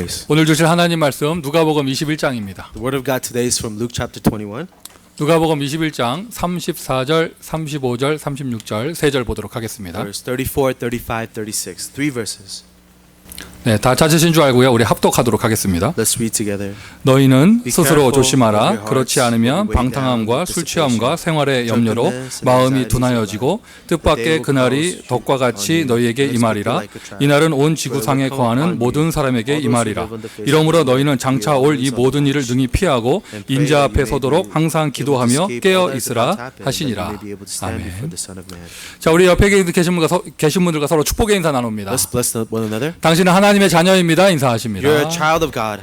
grace. 오늘 주실 하나님 말씀 누가복음 21장입니다. The word of God today is from Luke chapter 21. 누가복음 21장 34절, 35절, 36절 세 절 보도록 하겠습니다. Verse 34, 35, 36. Three verses. 네, 다 찾으신 줄 알고요. 우리 합독하도록 하겠습니다. Let's read together. 너희는 Be 스스로 careful of 조심하라. your hearts 그렇지 않으면 when weighed 방탕함과 down with 술 취함과 dissipation, 생활의 염려로 drunkenness, and 마음이 anxieties 둔하여지고 of life. 뜻밖의 The day will 그날이 close 덕과 같이 on you 너희에게 as 임하리라. like a trap. 이날은 온 For it 지구상에 will come upon 거하는 you. 모든 사람에게 All those who 임하리라. live on the face of 이러므로 the earth 너희는 will 장차 be 올 always 이 on 모든 일을 watch. 능히 피하고 And pray 인자 that 앞에 you may 서도록 be 항상 able to 기도하며 escape 깨어 all that is about to 있으라 happen, that you 하시니라. may be able to stand before 아멘. the Son of Man. 자, 우리 옆에 계신 분들과 서로 축복의 인사 나눕니다. Let's bless one another. 당신은 하나님의 자녀입니다. 인사하십니다. You're a child of God.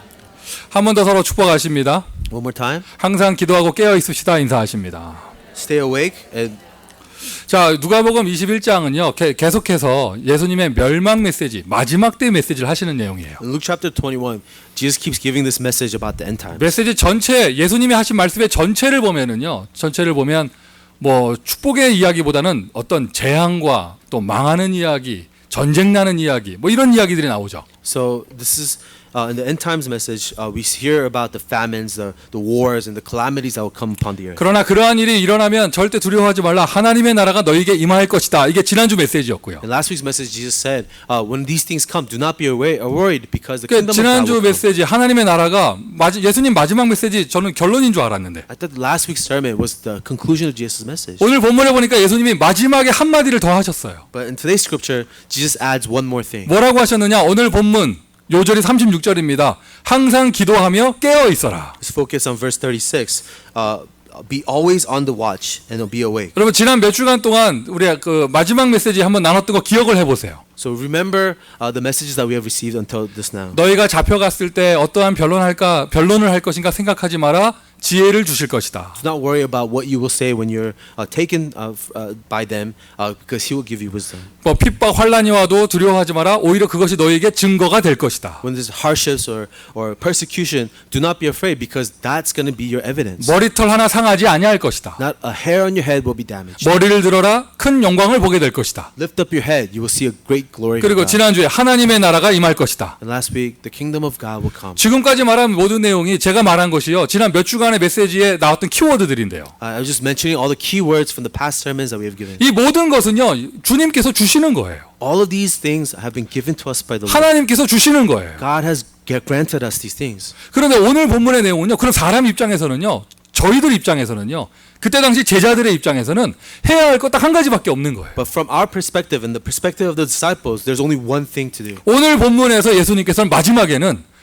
한 번 더 서로 축복하십니다. One more time. 항상 기도하고 깨어 있읍시다. 인사하십니다. Stay awake and 자, 누가복음 21장은요. 계속해서 예수님의 멸망 메시지, 마지막 때의 메시지를 하시는 내용이에요. in Luke chapter 21, Jesus keeps giving this message about the end times. 메시지 전체, 예수님이 하신 말씀의 전체를 보면은요. 전체를 보면 뭐 축복의 이야기보다는 어떤 재앙과 또 망하는 이야기, 전쟁 나는 이야기, 뭐 이런 이야기들이 나오죠. So this is in the end times message. We hear about the famines, the wars, and the calamities that will come upon the earth. 그러나 그러한 일이 일어나면 절대 두려워하지 말라. 하나님의 나라가 너에게 임할 것이다. 이게 지난주 메시지였고요. In last week's message, Jesus said, "When these things come, do not be worried, because the 그러니까 kingdom of God 지난주 will come." 메시지 하나님의 나라가 예수님 마지막 메시지 저는 결론인 줄 알았는데 I thought last week's sermon was the conclusion of Jesus' message. 오늘 본문에 보니까 예수님이 마지막에 한마디를 더 하셨어요. But in today's scripture, Jesus adds one more thing. 뭐라고 하셨느냐? 오늘 본문 요절이 36절입니다. 항상 기도하며 깨어 있어라. Let's focus on verse 36. Be always on the watch and be awake. 여러분 지난 몇 주간 동안 우리 그 마지막 메시지 한번 나눴던 거 기억을 해보세요. So remember the messages that we have received until this now. 너희가 잡혀갔을 때 어떠한 변론을 할 것인가 생각하지 마라. 지혜를 주실 것이다. Do not worry about what you will say when you're taken by them, because He will give you wisdom. 뭐 핍박 환란이 와도 두려워하지 마라. 오히려 그것이 너희에게 증거가 될 것이다. When there's hardships or persecution, do not be afraid, because that's going to be your evidence. 머리털 하나 상하지 아니할 것이다. Not a hair on your head will be damaged. 머리를 들어라. 큰 영광을 보게 될 것이다. Lift up your head, you will see a great glory. of 그리고 God. 지난주에 하나님의 나라가 임할 것이다. And last week, the kingdom of God will come. 지금까지 말한 모든 내용이 제가 말한 것이요. 지난 몇 주간의 메시지에 나왔던 키워드들인데요. I was just mentioning all the key words from the past sermons that we have given. 이 모든 것은요. 주님께서 주시는 거예요. All of these things have been given to us by the Lord. 하나님께서 주시는 거예요. God has granted us these things. 그런데 오늘 본문의 내용은요. 그런 사람 입장에서는요. 저희들 입장에서는요. 그때 당시 제자들의 입장에서는 해야 할 것 딱 한 가지밖에 없는 거예요. But from our perspective and the perspective of the disciples, there's only one thing to do. 오늘 본문에서 예수님께서는 마지막에는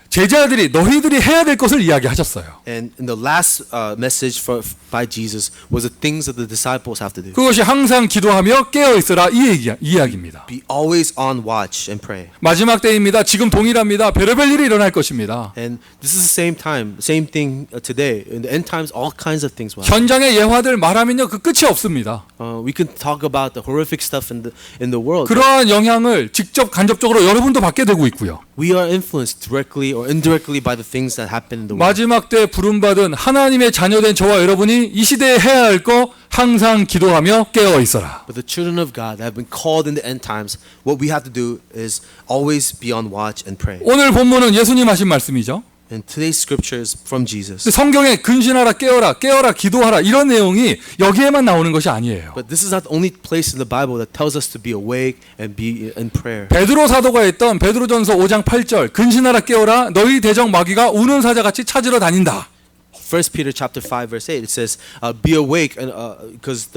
제자들이 너희들이 해야 될 것을 이야기하셨어요. And in the last message by Jesus was the things that the disciples have to do. 그것이 항상 기도하며 깨어 있으라 이 이야기입니다. Be always on watch and pray. 마지막 때입니다. 지금 동일합니다. 별의별 일이 일어날 것입니다. And this is the same time, same thing today. In the end times, all kinds of things will happen. 현장의 예화들 말하면요 그 끝이 없습니다. We can talk about the horrific stuff in the world. 그러한 영향을 직접 간접적으로 여러분도 받게 되고 있고요. We are influenced directly or indirectly by the things that happen in the world. 마지막 때 부름받은 하나님의 자녀된 저와 여러분이 이 시대에 해야 할 거 항상 기도하며 깨어 있어라. But the children of God that have been called in the end times, what we have to do is always be on watch and pray. 오늘 본문은 예수님 하신 말씀이죠. And today's scripture is from Jesus. 성경에 근신하라 깨어라 기도하라 이런 내용이 여기에만 나오는 것이 아니에요. But this is not the only place in the Bible that tells us to be awake and be in prayer. 베드로 사도가 했던 베드로전서 5장 8절 근신하라 깨어라 너희 대적 마귀가 우는 사자같이 찾으러 다닌다. 1 Peter chapter 5 verse 8 it says, "Be awake, because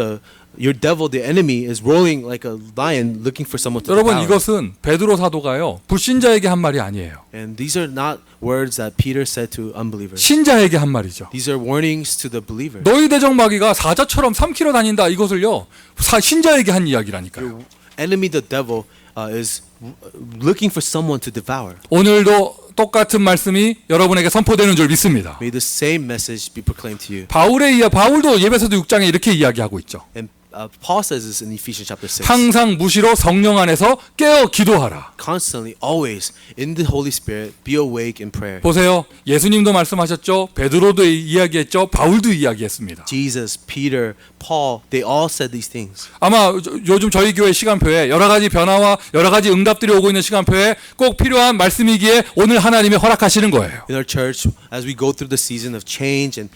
your devil, the enemy, is rolling like a lion looking for someone to 여러분 devour." 이것은 베드로 사도가요 불신자에게 한 말이 아니에요. And these are not words that Peter said to unbelievers. 신자에게 한 말이죠. These are warnings to the believer. 너희 대적 마귀가 사자처럼 삼키러 다닌다. 이것을요 신자에게 한 이야기라니까요. Your enemy, the devil, is looking for someone to devour. 오늘도 똑같은 말씀이 여러분에게 선포되는 줄 믿습니다. May the same message be proclaimed to you. 바울도 예배서도 6장에 이렇게 이야기하고 있죠. And Paul says this in Ephesians chapter 6. 항상 무시로 성령 안에서 깨어 기도하라. Constantly, always, in the Holy Spirit, be awake in prayer. 보세요. 예수님도 말씀하셨죠. 베드로도 이야기했죠. 바울도 이야기했습니다. Jesus, Peter, Paul, they all said these things. 아마 요즘 저희 교회 시간표에 여러 가지 변화와 여러 가지 응답들이 오고 있는 시간표에 꼭 필요한 말씀이기에 오늘 하나님이 허락하시는 거예요. In our church, as we go through the season of change and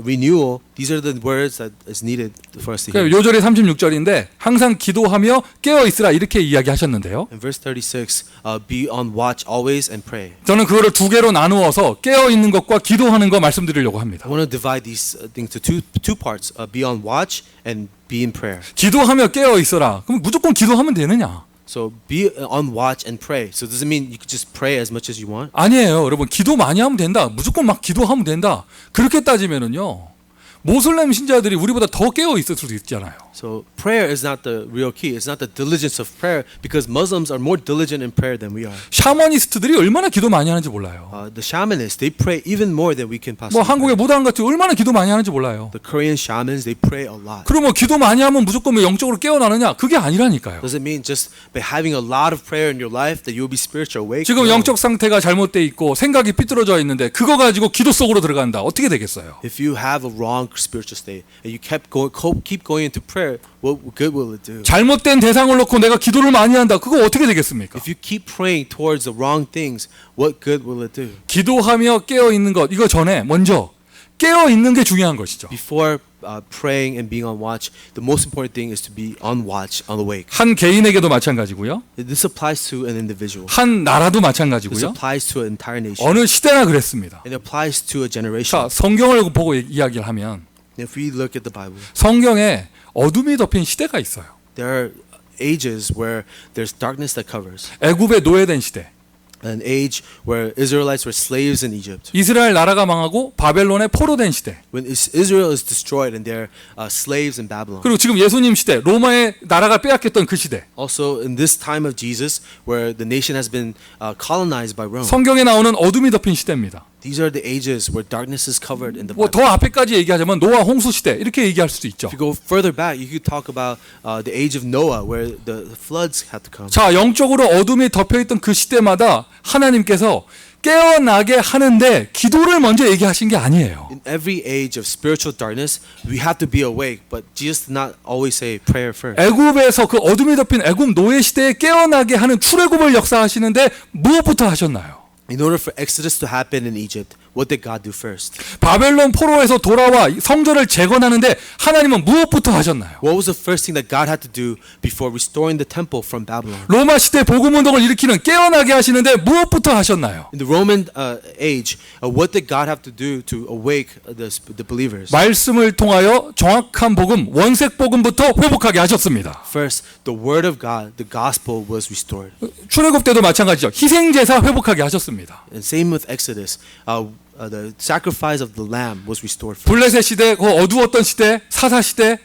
renewal, these are the words that is needed for us to hear. 요절이 36절인데 항상 기도하며 깨어 있으라 이렇게 이야기하셨는데요. In verse 36, be on watch always and pray. 저는 그거를 두 개로 나누어서 깨어 있는 것과 기도하는 거 말씀드리려고 합니다. I want to divide these things to two parts, be on watch and be in prayer. 기도하며 깨어 있어라. 그럼 무조건 기도하면 되느냐? So be on watch and pray. So does it mean you could just pray as much as you want? 아니에요. 여러분 기도 많이 하면 된다. 무조건 막 기도하면 된다. 그렇게 따지면은요. 모슬렘 신자들이 우리보다 더 깨어 있을 수도 있잖아요. So prayer is not the real key. It's not the diligence of prayer because Muslims are more diligent in prayer than we are. 샤머니스트들이 얼마나 기도 많이 하는지 몰라요. The shamanists, they pray even more than we can 뭐 possibly. 한국의 무당같이 얼마나 기도 많이 하는지 몰라요. The Korean shamans, they pray a lot. 그럼 뭐 기도 많이 하면 무조건 뭐 영적으로 깨어나느냐? 그게 아니라니까요. Does it mean just by having a lot of prayer in your life that you'll be spiritual awake? 지금 No. 영적 상태가 잘못돼 있고 생각이 삐뚤어져 있는데 그거 가지고 기도 속으로 들어간다. 어떻게 되겠어요? If you have a wrong spiritual state and you keep going into prayer, what good will it do? 잘못된 대상을 놓고 내가 기도를 많이 한다. 그거 어떻게 되겠습니까? If you keep praying towards the wrong things, what good will it do? 기도하며 깨어 있는 것 이거 전에 먼저 깨어 있는 게 중요한 것이죠. Before praying and being on watch, the most important thing is to be on watch, on awake. 한 개인에게도 마찬가지고요. This applies to an individual. 한 나라도 This 마찬가지고요. applies to an entire nation. 어느 시대나 그랬습니다. It applies to a 자, generation. 성경을 보고 이야기를 하면 If we look at the Bible, 성경에 어둠이 덮인 시대가 있어요. there are ages where there's darkness that covers. 애굽에 노예된 시대. An age where Israelites were slaves in Egypt. 이스라엘 나라가 망하고 바벨론에 포로된 시대. When Israel is destroyed and they're slaves in Babylon. 그리고 지금 예수님 시대, 로마의 나라가 빼앗겼던 그 시대. Also in this time of Jesus where the nation has been colonized by Rome. 성경에 나오는 어둠이 덮인 시대입니다. These are the ages where darkness is covered in the 뭐 Bible. 더 앞에까지 얘기하자면 노아 홍수 시대 이렇게 얘기할 수도 있죠. If you go further back, you could talk about the age of Noah where the floods had to come. 자, 영적으로 어둠이 덮여 있던 그 시대마다 하나님께서 깨어나게 하는데 기도를 먼저 얘기하신 게 아니에요. In every age of spiritual darkness, we have to be awake, but Jesus did not always say prayer first. 애굽에서 그 어둠이 덮인 애굽 노예 시대에 깨어나게 하는 출애굽을 역사하시는데 무엇부터 하셨나요? In order for Exodus to happen in Egypt, what did God do first? 바벨론 포로에서 돌아와 성전을 재건하는데 하나님은 무엇부터 하셨나요? What was the first thing that God had to do before restoring the temple from Babylon? 로마 시대 복음 운동을 일으키는 깨어나게 하시는데 무엇부터 하셨나요? In the Roman age, what did God have to do to awake the believers? 말씀을 통하여 정확한 복음, 원색 복음부터 회복하게 하셨습니다. First, the word of God, the gospel was restored. 출애굽 때도 마찬가지죠. 희생 제사 회복하게 하셨습니다. And same with Exodus. The sacrifice of the lamb was restored first. 블레셋 시대, 그 어두웠던 시대, 사사 시대,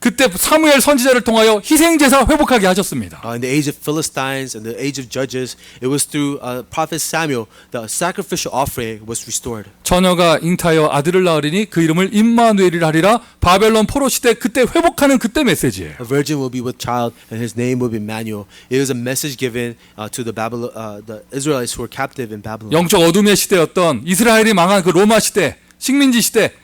그때 사무엘 선지자를 통하여 희생 제사 회복하게 하셨습니다. In the age of Philistines and the age of Judges, it was through prophet Samuel the sacrificial offering was restored. 처녀가 잉타여 아들을 낳으리니 그 이름을 임마누엘이라 하리라. 바벨론 포로 시대 그때 회복하는 그때 메시지예요. A virgin will be with child, and his name will be Emmanuel. It was a message given to the Israelites who were captive in Babylon. 영적 어둠의 시대였던 이스라엘이 망한 그 로마 시대, 식민지 시대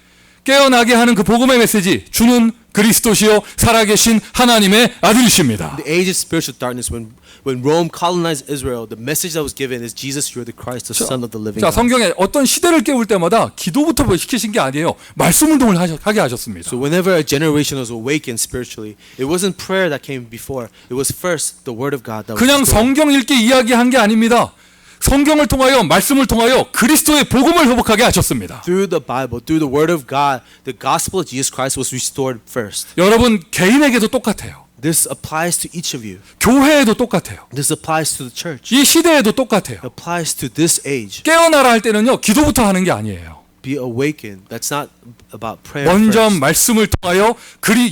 깨어나게 하는 그 복음의 메시지, 주는 그리스도시요 살아계신 하나님의 아들이십니다. The age of spiritual darkness, when Rome colonized Israel, the message that was given is Jesus, you are the Christ, the Son of the living 자, God. 성경에 어떤 시대를 깨울 때마다 기도부터 시키신 게 아니에요. 말씀 운동을 하게 하셨습니다. So whenever a generation was awakened spiritually, it wasn't prayer that came before. It was first the word of God that was 그냥 restored. 성경 읽기 이야기한 게 아닙니다. 성경을 통하여 말씀을 통하여 그리스도의 복음을 회복하게 하셨습니다. Through the Bible, through the word of God, the gospel of Jesus Christ was restored first. 여러분 개인에게도 똑같아요. This applies to each of you. 교회에도 똑같아요. This applies to the church. 이 시대에도 똑같아요. It applies to this age. 깨어나라 할 때는요. 기도부터 하는 게 아니에요. Be awakened. That's not about prayer 먼저 first. 말씀을 통하여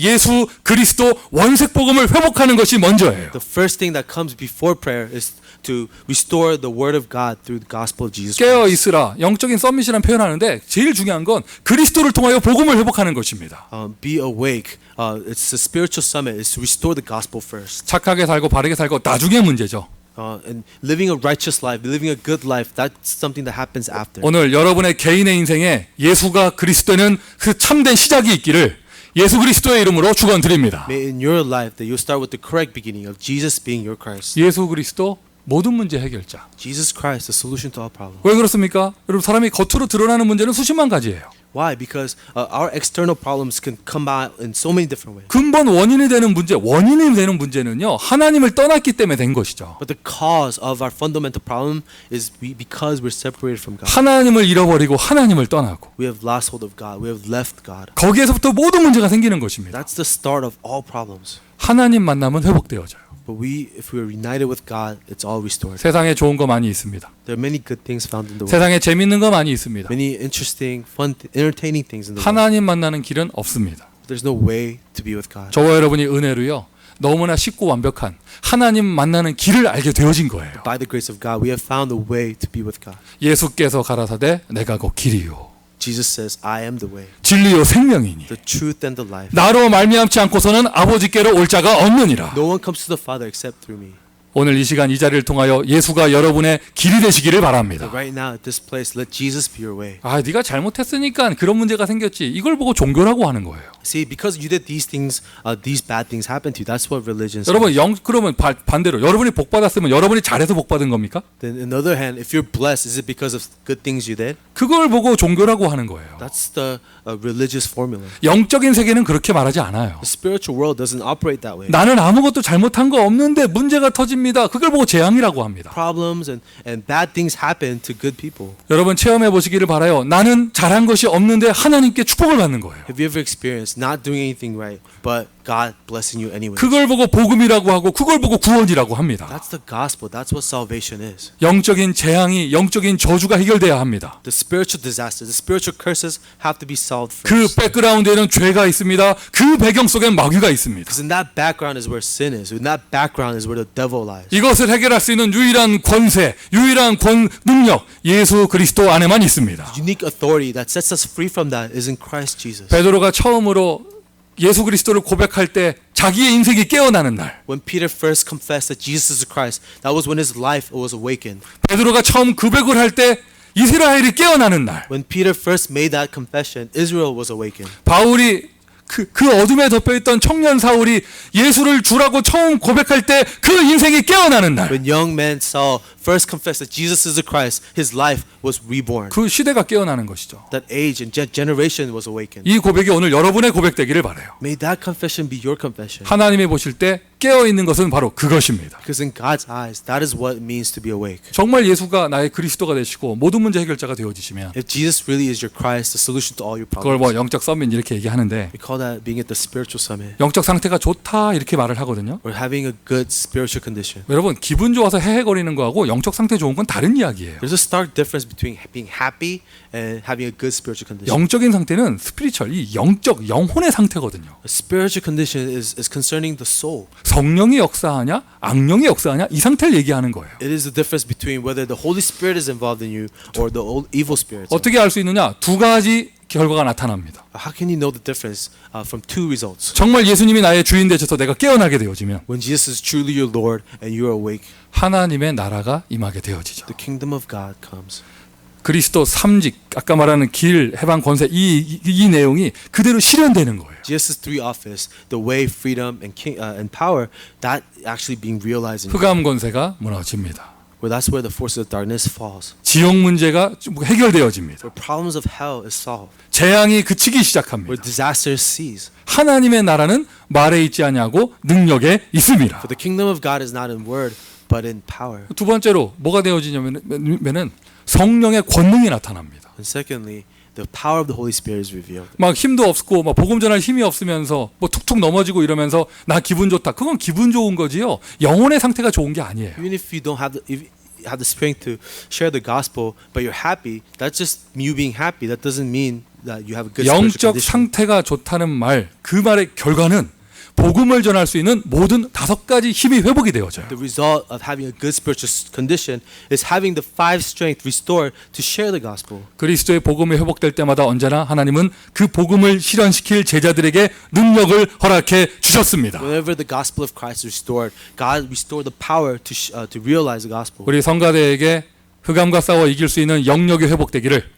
예수 그리스도 원색 복음을 회복하는 것이 먼저예요. The first thing that comes before prayer is to restore the word of God through the gospel of Jesus 깨어 Christ. 있으라 영적인 서밋이라는 표현하는데 제일 중요한 건 그리스도를 통하여 복음을 회복하는 것입니다. Be awake. It's a spiritual summit. It's to restore the gospel first. 착하게 살고 바르게 살고 나중에 문제죠. And living a righteous life, living a good life, that's something that happens after. 오늘 여러분의 개인의 인생에 예수가 그리스도는 그 참된 시작이 있기를 예수 그리스도의 이름으로 축원드립니다. May in your life that you start with the correct beginning of Jesus being your Christ. 예수 그리스도 모든 문제 해결자. Jesus Christ, the solution to all problems. 왜 그렇습니까? 여러분 사람이 겉으로 드러나는 문제는 수십만 가지예요. Why? Because our external problems can come out in so many different ways. 근본 원인이 되는 문제는요. 하나님을 떠났기 때문에 된 것이죠. But the cause of our fundamental problem is because we're separated from God. 하나님을 잃어버리고 하나님을 떠나고 We have lost hold of God. We have left God. 거기에서부터 모든 문제가 생기는 것입니다. That's the start of all problems. 하나님 만나면 회복되어져요. But if we are united with God, it's all restored. 세상에 좋은 거 많이 있습니다. There are many good things found in the world. 세상에 재밌는 거 많이 있습니다. Many interesting, fun, entertaining things in the world. 하나님 만나는 길은 없습니다. There's no way to be with God. 저와 여러분이 은혜로요. 너무나 쉽고 완벽한 하나님 만나는 길을 알게 되어진 거예요. By the grace of God, we have found a way to be with God. 예수께서 가라사대 내가 곧 길이요 Jesus says, I am the way, 진리요 생명이니 the truth, and the life. 나로 말미암지 않고서는 아버지께로 올 자가 없느니라. No one comes to the Father except through me. 오늘 이 시간 이 자리를 통하여 예수가 여러분의 길이 되시기를 바랍니다. But right now at this place, let Jesus be your way. 아, 네가 잘못했으니까 그런 문제가 생겼지. 이걸 보고 종교라고 하는 거예요. See, because you did these things, these bad things happened to you. That's what religion is. 여러분 그러면 반대로 여러분이 복 받았으면 여러분이 잘해서 복 받은 겁니까? Then on the other hand, if you're blessed, is it because of good things you did? 그걸 보고 종교라고 하는 거예요. That's the religious formula. 영적인 세계는 그렇게 말하지 않아요. The spiritual world doesn't operate that way. 나는 아무것도 잘못한 거 없는데 문제가 터집니다. 그걸 보고 재앙이라고 합니다. Problems and bad things happen to good people. 여러분 체험해 보시기를 바라요. 나는 잘한 것이 없는데 하나님께 축복을 받는 거예요. Have you ever experienced not doing anything right, but God blessing you anyway? 그걸 보고 복음이라고 하고 그걸 보고 구원이라고 합니다. That's the gospel. That's what salvation is. 영적인 재앙이 영적인 저주가 해결돼야 합니다. The spiritual disasters, the spiritual curses have to be solved 그 first. 백그라운드에는 죄가 있습니다. 그 배경 속엔 마귀가 있습니다. Because in that background is where sin is. In that background is where the devil lies. 이것을 해결할 수 있는 유일한 권세, 유일한 능력 예수 그리스도 안에만 있습니다. The unique authority that sets us free from that is in Christ Jesus. 베드로가 처음으로 예수 그리스도를 고백할 때 자기의 인생이 깨어나는 날. When Peter first confessed that Jesus is Christ, that was when his life was awakened. 베드로가 처음 고백을 할 때 이스라엘이 깨어나는 날. When Peter first made that confession, Israel was awakened. 바울이 그 어둠에 덮여있던 청년 사울이 예수를 주라고 처음 고백할 때 그 인생이 깨어나는 날. When young man Saul first confessed that Jesus is the Christ, his life was reborn. 그 시대가 깨어나는 것이죠. That age and generation was awakened. 이 고백이 오늘 여러분의 고백되기를 바라요. May that confession be your confession. 하나님이 보실 때 깨어있는 것은 바로 그것입니다. Because in God's eyes, that is what it means to be awake. 정말 예수가 나의 그리스도가 되시고 모든 문제 해결자가 되어지시면 If Jesus really is your Christ, the solution to all your 그걸 problems. 뭐 영적 서밋 이렇게 얘기하는데 We call that being at the spiritual summit. 영적 상태가 좋다 이렇게 말을 하거든요. Or having a good spiritual condition. 여러분 기분 좋아서 헤헤거리는 거하고 영적 상태 좋은 건 다른 이야기예요. There's a stark difference between being happy and having a good spiritual condition. 영적인 상태는 스피리추얼, 이 영적 영혼의 상태거든요. A spiritual condition is concerning the soul. 성령이 역사하냐, 악령이 역사하냐 이 상태를 얘기하는 거예요. It is the difference between whether the Holy Spirit is involved in you or the old evil spirits. 어떻게 알 수 있느냐? 두 가지 결과가 나타납니다. How can you know the difference from two results? 정말 예수님이 나의 주인 되셔서 내가 깨어나게 되어지면 When Jesus is truly your Lord and you are awake, 하나님의 나라가 임하게 되어지죠. the kingdom of God comes. 그리스도 삼직, 아까 말하는 길, 해방, 권세 이 내용이 그대로 실현되는 거예요. Jesus' three office, the way, freedom, and power, that actually being realized in you. 흑암 권세가 무너집니다. Where that's where the forces of darkness falls. 지옥 문제가 해결되어집니다. Where problems of hell is solved. 재앙이 그치기 Where 시작합니다. disaster cease. 하나님의 나라는 말에 있지 아니하고 능력에 있습니다. For the kingdom of God is not in word, but in power. 두 번째로 뭐가 되어지냐면은 성령의 권능이 나타납니다. And secondly, the power of the Holy Spirit is revealed. 막 힘도 없고 막 복음 전할 힘이 없으면서 뭐 툭툭 넘어지고 이러면서 나 기분 좋다. 그건 기분 좋은 거지요. 영혼의 상태가 좋은 게 아니에요. Even if you don't have if you have the strength to share the gospel, but you're happy, that's just you being happy. That doesn't mean that you have a good spiritual 영적 condition. 상태가 좋다는 말, 그 말의 결과는 복음을 전할 수 있는 모든 5가지 힘이 회복이 되어져요. The result of having a good spiritual condition is having the 5 strength restored to share the gospel. 그리스도의 복음이 회복될 때마다 언제나 하나님은 그 복음을 실현시킬 제자들에게 능력을 허락해 주셨습니다. Whenever the gospel of Christ is restored, God restored the power to realize the gospel. 우리 성가대에게 흑암과 싸워 이길 수 있는 영역이 회복되기를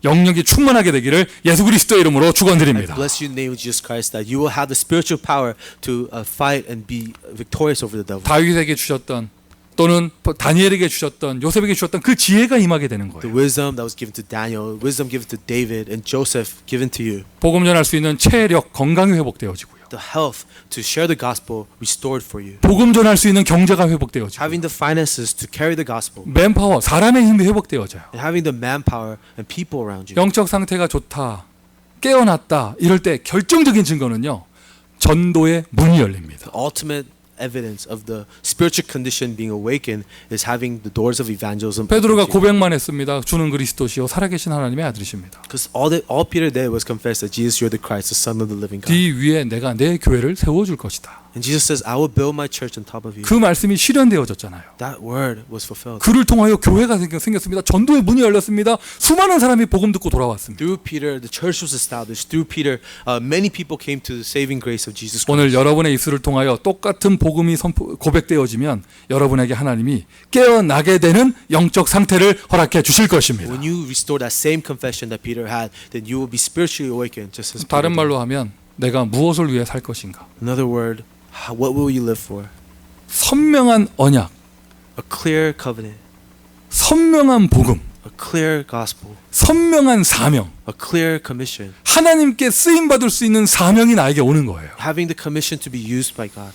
영역이 충만하게 되기를 예수 그리스도의 이름으로 I 축원드립니다. bless you in the name of Jesus Christ that you will have the spiritual power to fight and be victorious over the devil. 다윗에게 주셨던 또는 다니엘에게 주셨던 요셉에게 주셨던 그 지혜가 임하게 되는 The 거예요. wisdom that was given to Daniel, wisdom given to David and Joseph given to you. 복음 전할 수 있는 체력, 건강이 회복되어지고요. The health to share the gospel restored for you. 복음 전할 수 있는 경제가 회복되어지고 Having the finances to carry the gospel. 맨파워, 사람의 힘이 회복되어져요. And having the manpower and people around you. 영적 상태가 좋다, 깨어났다 이럴 때 결정적인 증거는요. 전도의 문이 열립니다. The ultimate evidence of the spiritual condition being awakened is having the doors of evangelism. 베드로가 고백만 했습니다. 주는 그리스도시요 살아계신 하나님의 아들이십니다. Because all Peter did was confess that Jesus, you're the Christ, the Son of the living God. 네 위에 내가 내 교회를 세워줄 것이다. And Jesus says, I will build my church on top of you. 그 말씀이 실현되어졌잖아요. That word was fulfilled. 그를 통하여 교회가 생겼습니다. 전도의 문이 열렸습니다. 수많은 사람이 복음 듣고 돌아왔습니다. Through Peter, the church was established. Through Peter, many people came to the saving grace of Jesus Christ. 오늘 여러분의 입술을 통하여 똑같은 복음이 고백되어지면 여러분에게 하나님이 깨어나게 되는 영적 상태를 허락해 주실 것입니다. When you restore that same confession that Peter had, then you will be spiritually awakened, just as Peter 다른 did. 말로 하면 내가 무엇을 위해 살 것인가? Another word, what will you live for? 선명한 언약, A clear covenant, 선명한 복음, a clear gospel, 선명한 사명. a clear commission. 하나님께 쓰임 받을 수 있는 사명이 나에게 오는 거예요. Having the commission to be used by God.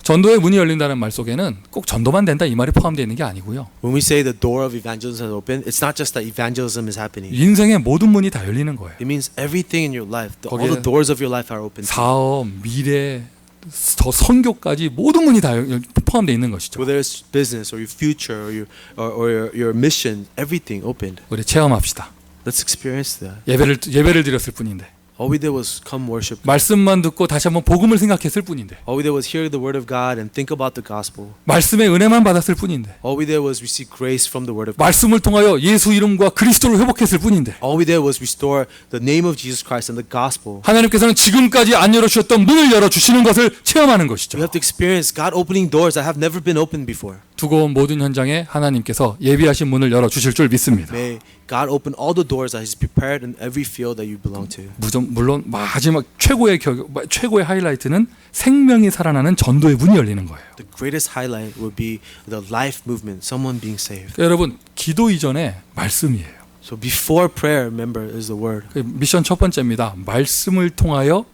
전도의 문이 열린다는 말 속에는 꼭 전도만 된다 이 말이 포함되어 있는 게 아니고요. When we say the door of evangelism is open, it's not just that evangelism is happening. 인생의 모든 문이 다 열리는 거예요. It means everything in your life, all 거기에 the doors of your life are open. 사업, 미래, 더 선교까지 모든 문이 다 포함되어 있는 것이죠. Whether it's business or your future or your mission, everything opened. 우리 체험합시다. Let's experience that. 예배를 드렸을 뿐인데 All we did was come worship. 말씀만 듣고 다시 한번 복음을 생각했을 뿐인데 All we did was hear the word of God and think about the gospel. 말씀의 은혜만 받았을 뿐인데 All we did was receive grace from the word of God. 말씀을 통하여 예수 이름과 그리스도를 회복했을 뿐인데 All we did was restore the name of Jesus Christ and the gospel. 하나님께서는 지금까지 안 열어주셨던 문을 열어주시는 것을 체험하는 것이죠. We have to experience God opening doors that have never been opened before. 두고 온 모든 현장에 하나님께서 예비하신 문을 열어주실 줄 믿습니다. May God open all the doors that He's prepared in every field that you belong to. 물론 마지막 최고의 하이라이트는 생명이 살아나는 전도의 문이 열리는 거예요. The greatest highlight will be the life movement, someone being saved. 여러분 기도 이전에 말씀이에요. So before prayer, remember, is the word. 미션 첫 번째입니다. 말씀을 통하여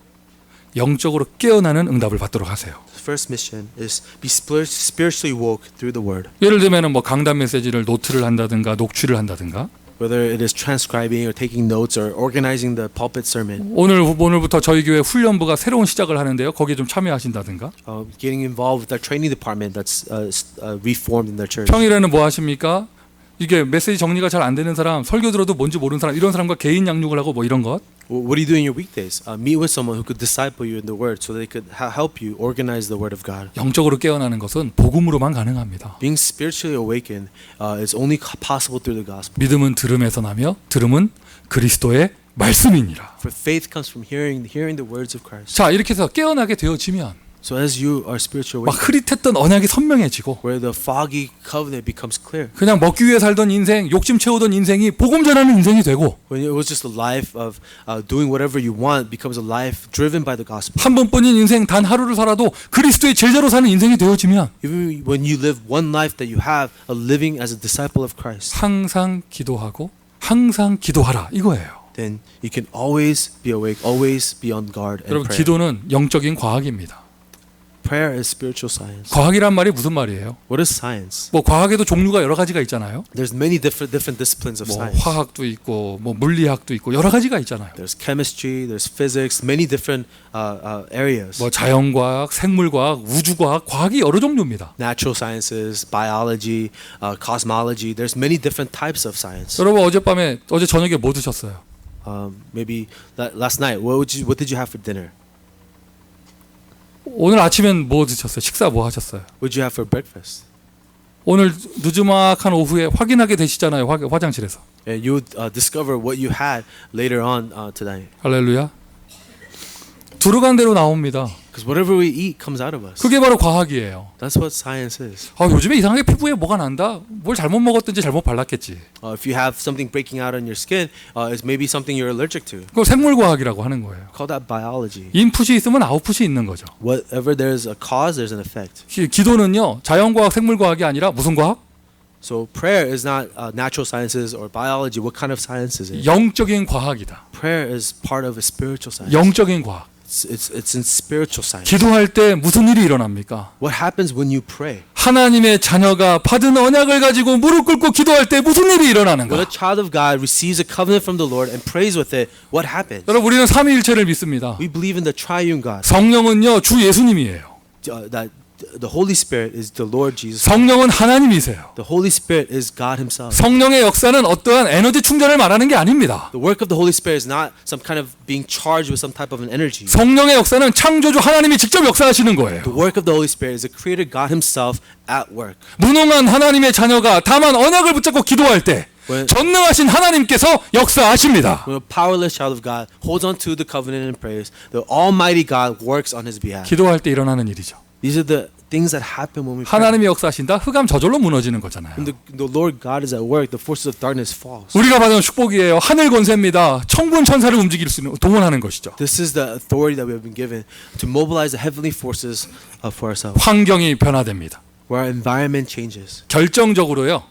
영적으로 깨어나는 응답을 받도록 하세요. The first mission is be spiritually woke through the word. 예를 들면 뭐 강단 메시지를 노트를 한다든가 녹취를 한다든가 Whether it is transcribing or taking notes or organizing the pulpit sermon, 오늘부터 저희 교회 훈련부가 새로운 시작을 하는데요. 거기에 좀 참여하신다든가 getting involved with our training department that's reformed in their church. 평일에는 뭐 하십니까? 이게 메시지 정리가 잘 안 되는 사람, 설교 들어도 뭔지 모르는 사람 이런 사람과 개인 양육을 하고 뭐 이런 것. What do you do in your weekdays? Meet with someone who could disciple you in the word so they could help you organize the word of God. 영적으로 깨어나는 것은 복음으로만 가능합니다. Being spiritually awakened is only possible through the gospel. 믿음은 들음에서 나며 들음은 그리스도의 말씀이니라. For faith comes from hearing the words of Christ. 자, 이렇게 해서 깨어나게 되어지면 So as you are spiritually 막 awakened, 흐릿했던 언약이 선명해지고 where the foggy covenant becomes clear. 그냥 먹기 위해 살던 인생, 욕심 채우던 인생이 복음 전하는 인생이 되고 When it was just a life of doing whatever you want becomes a life driven by the gospel. 한 번뿐인 인생 단 하루를 살아도 그리스도의 제자로 사는 인생이 되어지면 Even when you live one life that you have, a living as a disciple of Christ, 항상 기도하고 항상 기도하라 이거예요. then you can always be awake, always be on guard and 여러분 pray. 기도는 영적인 과학입니다. Prayer is spiritual science. 과학이란 말이 무슨 말이에요? What is science? 뭐 과학에도 종류가 여러 가지가 있잖아요. There's many different disciplines of 뭐 science. 화학도 있고 뭐 물리학도 있고 여러 가지가 있잖아요. There's chemistry, there's physics, many different areas. 뭐 자연과학, 생물과학, 우주과학, 과학이 여러 종류입니다. Natural sciences, biology, cosmology. There's many different types of science. 여러분 어제 저녁에 뭐 드셨어요? Maybe last night, what did you have for dinner? 오늘 아침엔 뭐 드셨어요? 식사 뭐 하셨어요? What did you have for breakfast? 오늘 늦지막한 오후에 확인하게 되시잖아요. 화장실에서. And you would discover what you had later on tonight. 할렐루야. 들어간 대로 나옵니다. Because whatever we eat comes out of us. 그게 바로 과학이에요. That's what science is. 요즘에 이상하게 피부에 뭐가 난다. 뭘 잘못 먹었든지 잘못 발랐겠지. If you have something breaking out on your skin, it's maybe something you're allergic to. 그걸 생물과학이라고 하는 거예요. Call that biology. 인풋이 있으면 아웃풋이 있는 거죠. Whatever there's a cause, there's an effect. 기도는요, 자연과학, 생물과학이 아니라 무슨 과학? So prayer is not natural sciences or biology. What kind of science is it? 영적인 과학이다. Prayer is part of a spiritual science. 영적인 과학. It's in spiritual science. 기도할 때 무슨 일이 일어납니까? What happens when you pray? 하나님의 자녀가 받은 언약을 가지고 무릎 꿇고 기도할 때 무슨 일이 When 일어나는가? a child of God receives a covenant from the Lord and prays with it, what happens? 여러분, 우리는 삼위일체를 믿습니다. We believe in the triune God. 성령은요, 주 예수님이에요. That the Holy Spirit is the Lord Jesus. 성령은 하나님이세요. The Holy Spirit is God Himself. 성령의 역사는 어떠한 에너지 충전을 말하는 게 아닙니다. The work of the Holy Spirit is not some kind of being charged with some type of an energy. 성령의 역사는 창조주 하나님이 직접 역사하시는 거예요. The work of the Holy Spirit is the Creator God Himself at work. 무능한 하나님의 자녀가 다만 언약을 붙잡고 기도할 때 전능하신 하나님께서 역사하십니다. When a powerless child of God holds on to the covenant and prays, the Almighty God works on his behalf. 기도할 때 일어나는 일이죠. These are the things that happen when we pray. 하나님이 역사하신다. 흑암 저절로 무너지는 거잖아요. When the Lord God is at work, the forces of darkness falls. 우리가 받은 축복이에요. 하늘 권세입니다. 천군 천사를 움직일 수 있는 동원하는 것이죠. This is the authority that we have been given to mobilize the heavenly forces for ourselves. 환경이 변화됩니다. Where our environment changes. 결정적으로요.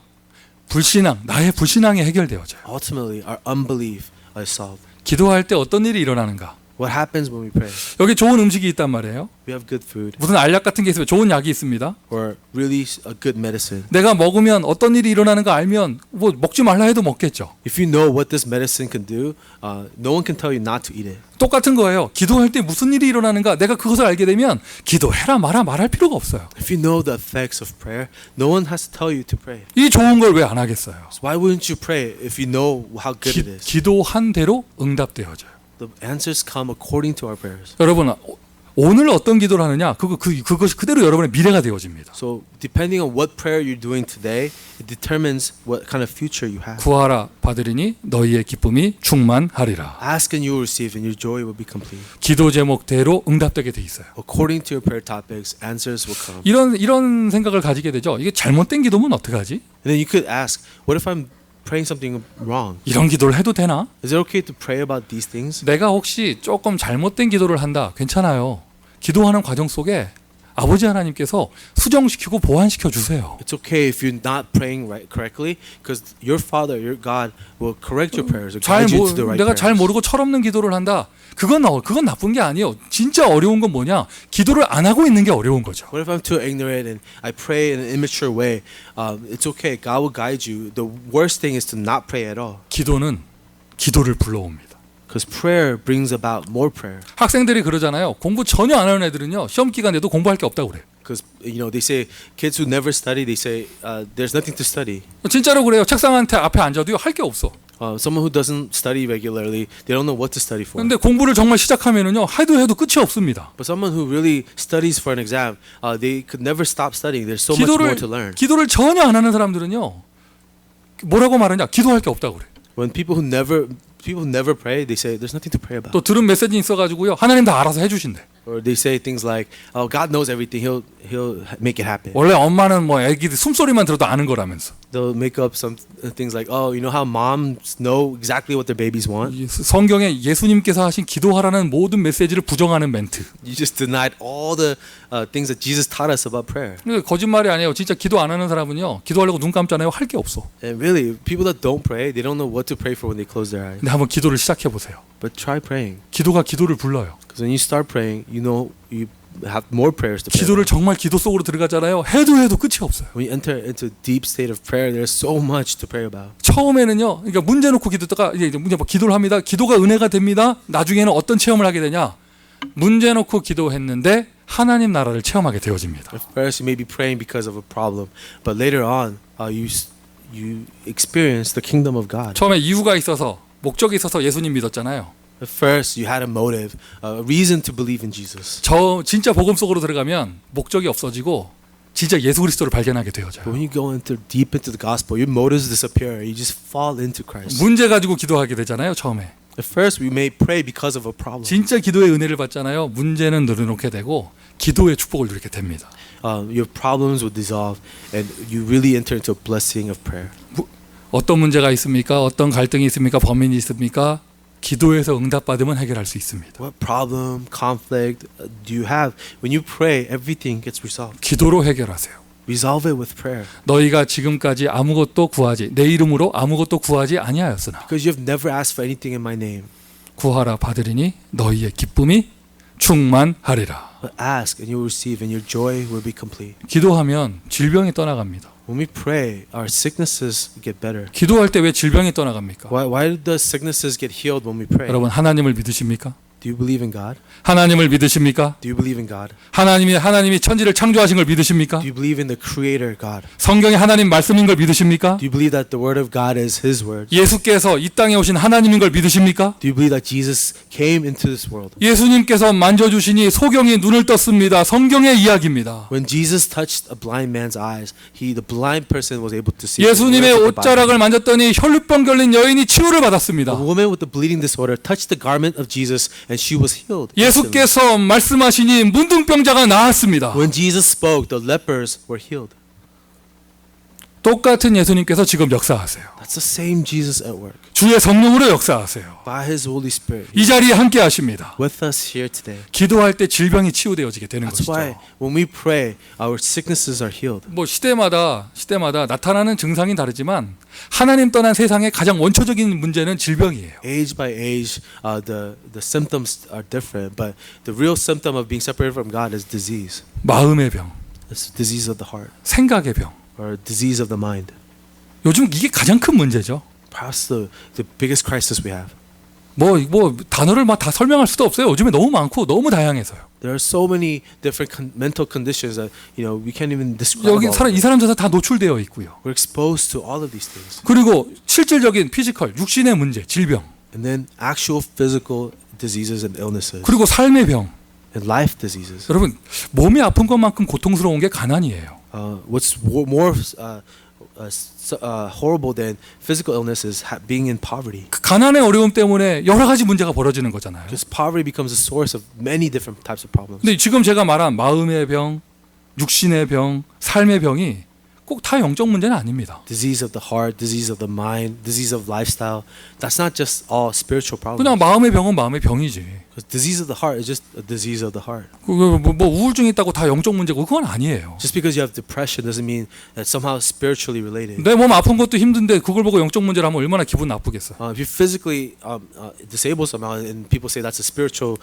나의 불신앙이 해결되어져요. Ultimately, our unbelief is solved. 기도할 때 어떤 일이 일어나는가? What happens when we pray? 여기 좋은 음식이 있단 말이에요. We have good food 무슨 알약 같은 게 있으면 좋은 약이 있습니다. or really a good medicine. 내가 먹으면 어떤 일이 일어나는 거 알면 뭐 먹지 말라 해도 먹겠죠. If you know what this medicine can do, no one can tell you not to eat it. 똑같은 거예요. 기도할 때 무슨 일이 일어나는가 내가 그것을 알게 되면 기도해라 마라 말할 필요가 없어요. If you know the effects of prayer, no one has to tell you to pray. 이 좋은 걸 왜 안 하겠어요? So why wouldn't you pray if you know how good it is? 기도한 대로 응답되어져요. The answers come according to our prayers. 여러분 오늘 어떤 기도를 하느냐 그것이 그대로 여러분의 미래가 되어집니다. So depending on what prayer you're doing today, it determines what kind of future you have. 구하라 받으리니 너희의 기쁨이 충만하리라. Ask and you will receive, and your joy will be complete. 기도 제목대로 응답되게 돼 있어요. According to your prayer topics, answers will come. 이런 생각을 가지게 되죠. 이게 잘못된 기도면 어떡하지? And then you could ask, what if I'm praying something wrong? 이런 기도를 해도 되나? Is it okay to pray about these things? 내가 혹시 조금 잘못된 기도를 한다. 괜찮아요. 기도하는 과정 속에 아버지 하나님께서 수정시키고 보완시켜 주세요. It's okay if you're not praying correctly, because your Father, your God, will correct your prayers or guide you to the right 내가 잘 prayers. 모르고 철없는 기도를 한다. 그건 나쁜 게 아니에요. 진짜 어려운 건 뭐냐? 기도를 안 하고 있는 게 어려운 거죠. What if I'm too ignorant and I pray in an immature way? It's okay. God will guide you. The worst thing is to not pray at all, 기도는 기도를 불러옵니다. because prayer brings about more prayer. 학생들이 그러잖아요. 공부 전혀 안 하는 애들은요. 시험 기간에도 공부할 게 없다고 그래요. Because they say kids who never study, they say there's nothing to study. 진짜로 그래요. 책상한테 앞에 앉아도요. 할 게 없어. Someone who doesn't study regularly, they don't know what to study for. 근데 공부를 정말 시작하면은요. 해도 끝이 없습니다. But someone who really studies for an exam, they could never stop studying. There's so much more to learn. 기도를 전혀 안 하는 사람들은요. 뭐라고 말하냐? 기도할 게 없다고 그래. When people who never pray, they say there's nothing to pray about. 또 들은 메시지 있어가지고요. 하나님 다 알아서 해주신대. Or they say things like, "Oh, God knows everything. He'll make it happen." 원래 엄마는 뭐 애기들 숨소리만 들어도 아는 거라면서. They'll make up some things like, "Oh, you know how moms know exactly what their babies want." 성경에 예수님께서 하신 기도하라는 모든 메시지를 부정하는 멘트. You just denied all the things that Jesus taught us about prayer. 거짓말이 아니에요. 진짜 기도 안 하는 사람은요. 기도하려고 눈 감잖아요. 할 게 없어. And really, people that don't pray, they don't know what to pray for when they close their eyes. 근데 한번 기도를 시작해 보세요. But try praying. 기도가 기도를 불러요. Because when you start praying, you know you have more prayers to pray. 기도를 정말 기도 속으로 들어가잖아요. 해도 끝이 없어요. When you enter into deep state of prayer, there's so much to pray about. 처음에는요. 그러니까 문제 놓고 기도다가 이제 문제 뭐 기도를 합니다. 기도가 은혜가 됩니다. 나중에는 어떤 체험을 하게 되냐? 문제 놓고 기도했는데 하나님 나라를 체험하게 되어집니다. At first, you may be praying because of a problem, but later on, you experience the kingdom of God. 처음에 이유가 있어서 목적이 있어서 예수님 믿었잖아요. At first, you had a motive, a reason to believe in Jesus. 저 진짜 복음 속으로 들어가면 목적이 없어지고 진짜 예수 그리스도를 발견하게 But 되어져요. when you go deep into the gospel, your motives disappear. You just fall into Christ. 문제 가지고 기도하게 되잖아요. 처음에. At first, we may pray because of a problem. 진짜 기도의 은혜를 받잖아요. 문제는 늘어놓게 되고 기도의 축복을 누리게 됩니다. Your problems will dissolve, and you really enter into a blessing of prayer. 어떤 문제가 있습니까? 어떤 갈등이 있습니까? 범인이 있습니까? 기도에서 응답받으면 해결할 수 있습니다. What problem, conflict do you have? When you pray, everything gets resolved. 기도로 해결하세요. Resolve it with prayer. 너희가 지금까지 아무것도 구하지 내 이름으로 아무것도 구하지 아니하였으나 Because you have never asked for anything in my name. 구하라 받으리니 너희의 기쁨이 충만하리라. But ask, and you will receive, and your joy will be complete. 기도하면 질병이 떠나갑니다. When we pray, our sicknesses get better. 기도할 때 왜 질병이 떠나갑니까? Why do the sicknesses get healed when we pray? 여러분 하나님을 믿으십니까? Do you believe in God? 하나님을 믿으십니까? Do you believe in God? 하나님이 천지를 창조하신 걸 믿으십니까? Do you believe in the Creator God? 성경이 하나님 말씀인 걸 믿으십니까? Do you believe that the Word of God is His Word? 예수께서 이 땅에 오신 하나님인 걸 믿으십니까? Do you believe that Jesus came into this world? 예수님께서 만져주시니 소경이 눈을 떴습니다. 성경의 이야기입니다. When Jesus touched a blind man's eyes, the blind person was able to see. 예수님의 옷자락을 만졌더니 혈루병 걸린 여인이 치유를 받았습니다. The woman with the bleeding disorder touched the garment of Jesus, and she was healed. 예수께서 말씀하시니 문둥병자가 나았습니다. When Jesus spoke, the lepers were healed. 똑같은 예수님께서 지금 역사하세요. That's the same Jesus at work. 주의 성령으로 역사하세요. By His Holy Spirit. 이 자리에 함께 하십니다. With us here today. 기도할 때 질병이 치유되어지게 되는 That's why 것이죠. when we pray, our sicknesses are healed. 뭐 시대마다 나타나는 증상이 다르지만 하나님 떠난 세상의 가장 원초적인 문제는 질병이에요. Age by age, the symptoms are different, but the real symptom of being separated from God is disease. 마음의 병, It's disease of the heart, 생각의 병. or disease of the mind. 요즘 이게 가장 큰 문제죠. Perhaps the biggest crisis we have. 뭐 단어를 막 다 설명할 수도 없어요. 요즘에 너무 많고 너무 다양해서요. There are so many different mental conditions that we can't even describe. 여기 all. 이 사람들 다 노출되어 있고요. We're exposed to all of these things, 그리고 실질적인 피지컬, 육신의 문제, 질병, and then actual physical diseases and illnesses, 그리고 삶의 병. and life diseases. 여러분 몸이 아픈 것만큼 고통스러운 게 가난이에요. What's more horrible than physical illness is being in poverty. 그 가난의 어려움 때문에 여러 가지 문제가 벌어지는 거잖아요. Because poverty becomes a source of many different types of problems. 근데 지금 제가 말한 마음의 병, 육신의 병, 삶의 병이 꼭 다 영적 문제는 아닙니다. Disease of the heart, disease of the mind, disease of lifestyle. That's not just all spiritual problems. 그냥 마음의 병은 마음의 병이지. Because disease of the heart is just a disease of the heart. 뭐 우울증이 있다고 다 영적 문제고 그건 아니에요. Just because you have depression doesn't mean that somehow spiritually related. 내 몸 아픈 것도 힘든데 그걸 보고 영적 문제를 하면 얼마나 기분 나쁘겠어. If you're physically disabled somehow and people say that's a spiritual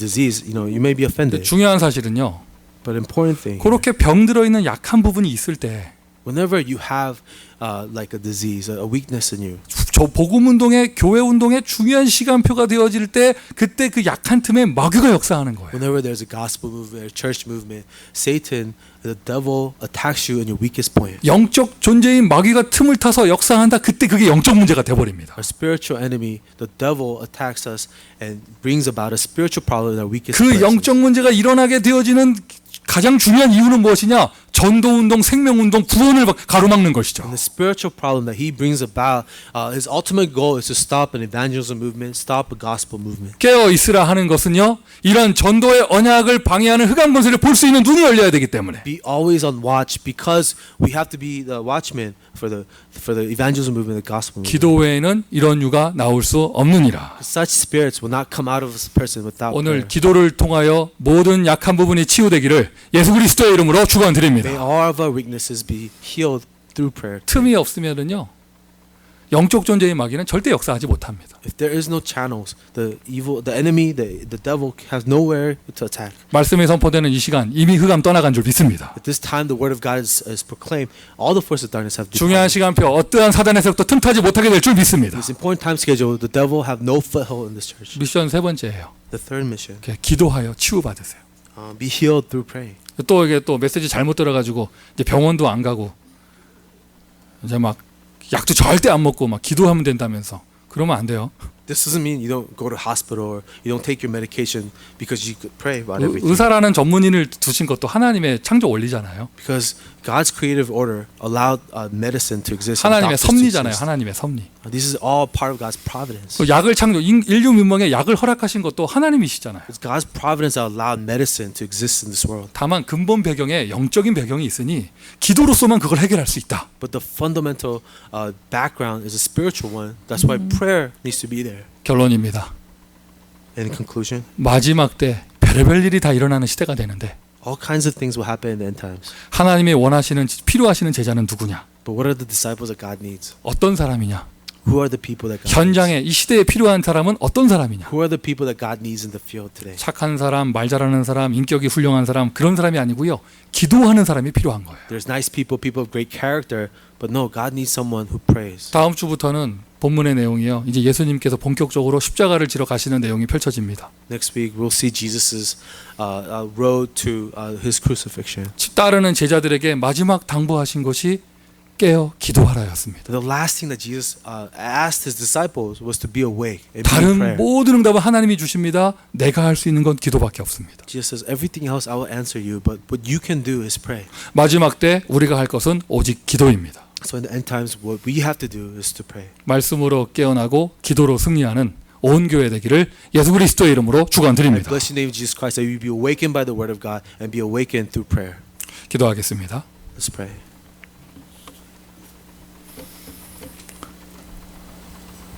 disease, you may be offended. 중요한 사실은요. But important thing. 그렇게 병들어 있는 약한 부분이 있을 때 Whenever you have like a disease, a weakness in you, 저 복음 운동의 교회 운동의 중요한 시간표가 되어질 때 그때 그 약한 틈에 마귀가 역사하는 거예요. whenever there's a gospel movement, a church movement, Satan, the devil attacks you in your weakest point. 영적 존재인 마귀가 틈을 타서 역사한다. 그때 그게 영적 문제가 돼 버립니다. Our spiritual enemy, the devil, attacks us and brings about a spiritual problem in our weakest 그 places. 영적 문제가 일어나게 되어지는 가장 중요한 이유는 무엇이냐? 전도 운동, 생명 운동, 구원을 가로막는 것이죠. And the spiritual problem that he brings about, his ultimate goal is to stop an evangelism movement, stop a gospel movement. 깨어 있으라 하는 것은요. 이런 전도의 언약을 방해하는 흑암 권세를 볼 수 있는 눈이 열려야 되기 때문에. Be always on watch because we have to be the watchmen for the evangelism movement, the gospel movement. 기도 외에는 이런 유가 나올 수 없느니라. Such spirits will not come out of a person without 오늘 prayer. 기도를 통하여 모든 약한 부분이 치유되기를 예수 그리스도의 이름으로 축원드립니다. May all of our weaknesses be healed through prayer. 틈이 없으면은요. 영적 존재의 마귀는 절대 역사하지 못합니다. If there is no channels, the enemy, the devil has nowhere to attack. 말씀이 선포되는 이 시간 이미 흑암 떠나간 줄 믿습니다. At this time, the word of God is proclaimed. All the forces of darkness have 중요한 departed. 시간표 어떠한 사단에서부터 틈타지 못하게 될 줄 믿습니다. This important time schedule, the devil have no foothold in this church. 미션 세 번째예요. The third mission, 기도하여 치유받으세요. be healed through praying. 또 이게 또 메시지 잘못 들어가지고 이제 병원도 안 가고 이제 막 약도 절대 안 먹고 막 기도하면 된다면서 그러면 안 돼요. This doesn't mean you don't go to hospital or you don't take your medication because you could pray about everything. 의사라는 전문인을 두신 것도 하나님의 창조 원리잖아요. Because God's creative order allowed medicine to exist. and 하나님의 doctors to 섭리잖아요. exist. 하나님의 섭리. This is all part of God's providence. 그 약을 인류 문명에 약을 허락하신 것도 하나님이시잖아요. It's God's providence that allowed medicine to exist in this world. 다만 근본 배경에 영적인 배경이 있으니 기도로서만 그걸 해결할 수 있다. But the fundamental background is a spiritual one. That's why prayer needs to be there. 결론입니다. In conclusion, 마지막 때 별의별 일이 다 일어나는 시대가 되는데 all kinds of things will happen in the end times. 하나님이 원하시는 필요하시는 제자는 누구냐? But what are the disciples that God needs? 어떤 사람이냐? Who are the people that God 현장에 needs? 이 시대에 필요한 사람은 어떤 사람이냐? Who are the people that God needs in the field today? 착한 사람, 말 잘하는 사람, 인격이 훌륭한 사람 그런 사람이 아니고요. 기도하는 사람이 필요한 거예요. There's nice people, people of great character, but no, God needs someone who prays. 다음 주부터는 본문의 내용이요. 이제 예수님께서 본격적으로 십자가를 지러 가시는 내용이 펼쳐집니다. Next week, we'll see Jesus's road to his crucifixion. 따르는 제자들에게 마지막 당부하신 것이 깨어 기도하라였습니다. The last thing that Jesus asked his disciples was to be awake and be in 다른 prayer. 모든 응답은 하나님이 주십니다. 내가 할 수 있는 건 기도밖에 없습니다. Jesus says, everything else I will answer you, but what you can do is pray. 마지막 때 우리가 할 것은 오직 기도입니다. So in the end times, what we have to do is to pray. 말씀으로 깨어나고 기도로 승리하는 온 교회 되기를 예수 그리스도의 이름으로 I 축원드립니다. bless you in the name of Jesus Christ that you be awakened by the word of God and be awakened through prayer. 기도하겠습니다. Let's pray.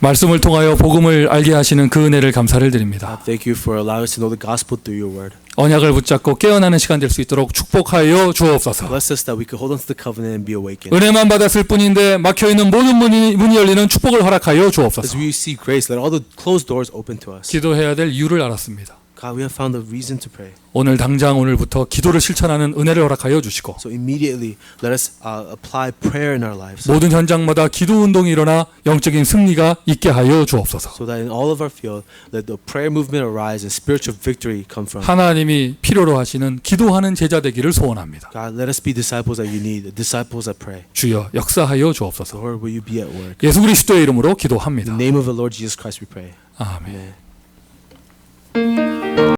말씀을 통하여 복음을 알게 하시는 그 은혜를 감사를 드립니다. God, thank you for allowing us to know the gospel through your word. 언약을 붙잡고 깨어나는 시간 될 수 있도록 축복하여 주옵소서. Bless us that we could hold on to the covenant and be awakened. 은혜만 받았을 뿐인데 막혀있는 모든 문이 열리는 축복을 허락하여 As 주옵소서. we receive grace, let all the closed doors open to us. 기도해야 될 이유를 알았습니다. God, we have found a reason to pray. 오늘 당장 오늘부터 기도를 실천하는 은혜를 허락하여 주시고 So immediately, let us apply prayer in our lives. 모든 현장마다 기도 운동이 일어나 영적인 승리가 있게 하여 주옵소서. So that in all of our field, let the prayer movement arise and spiritual victory come from. 하나님이 필요로 하시는 기도하는 제자 되기를 소원합니다. God, let us be disciples that you need, the disciples that pray. 주여 역사하여 주옵소서. Lord, will you be at work? 예수 그리스도의 이름으로 In 기도합니다. the name of the Lord Jesus Christ we pray. 아멘. Amen.